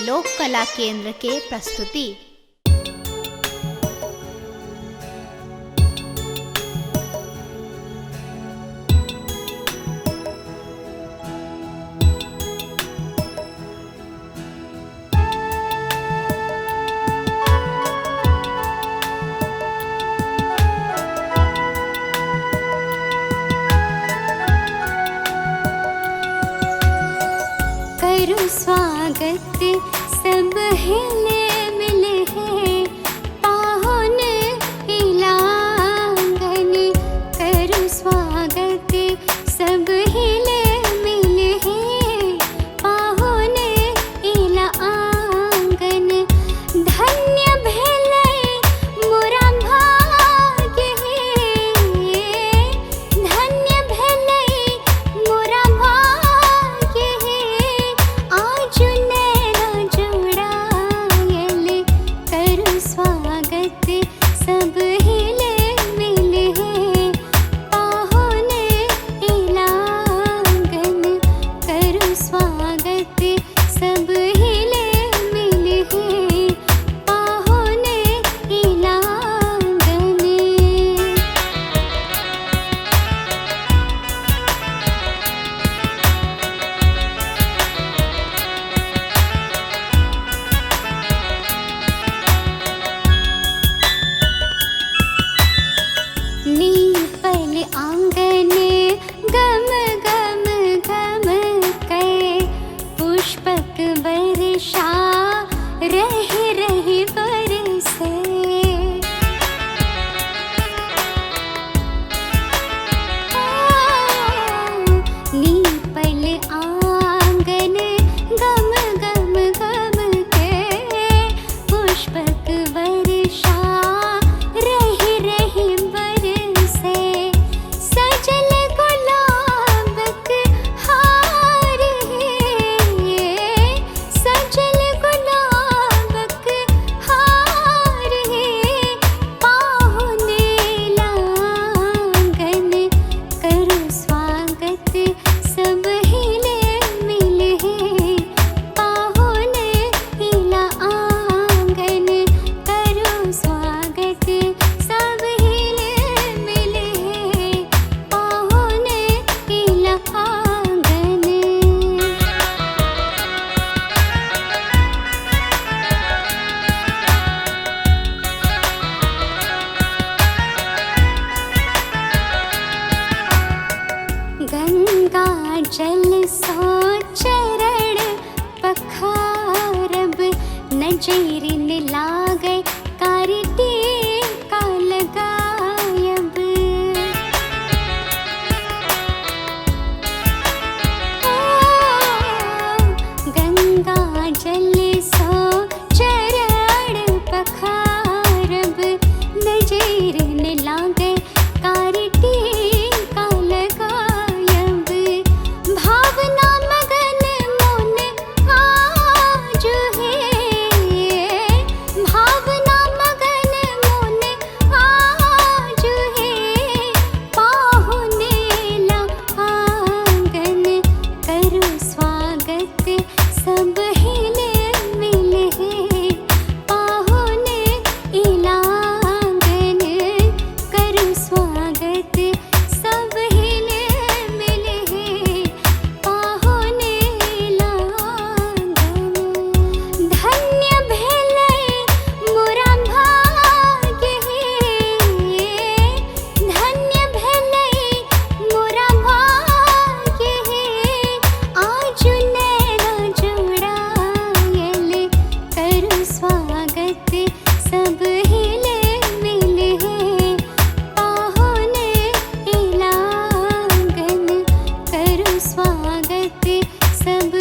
लोक कला केंद्र के प्रस्तुति। स्वागत सब हिले मिले हैं पाहुन इलांगन, करूं स्वागत सब हिले मिले हैं पाहुन इलांगन। धन्य भेलै मोरा भाग्य है, धन्य भेलै मोरा भाग्य है। आज नैना जुड़ायल, करूं स्वागत सब हिले मिले हैं पाहुन इलांगन, करूं स्वागत सब हिले मिले हैं पाहुन इलांगन। नीपल आंगन गम गम गम कै, पुष्पक वर्षा रह रह बरसे। नीपल आंगन गम गम गम कै, पुष्पक वर्षा रह रह बरसे। सजल गुलाबक हार है, सजल गुलाबक हार है पाहुन इलांगन, करूं स्वागत सब हिले मिले हैं पाहुन इलांगन, करूं स्वागत सब हिले मिले हैं पाहुन इलांगन। गंगा जल सो चरण पखारब, नजरिन लागे कारटी का लगायब। गंगा जल सो चरण पखारब, नजरिन लागे कारटी का लगायब। भावना मगन मोन आज है, भावना मगन मोन आज है पाहुन इलांगन, करूं स्वागत सब हिले मिले हैं पाहुन इलांगन, करूं स्वागत सब हिले मिले हैं पाहुन इलांगन। धन्य भेलै मोरा भाग्य है, धन्य भेलै मोरा भाग्य है। आज नैना जुड़ायल, करूं स्वागत सब हिले मिले हैं पाहुन इलांगन, करूं स्वागत सब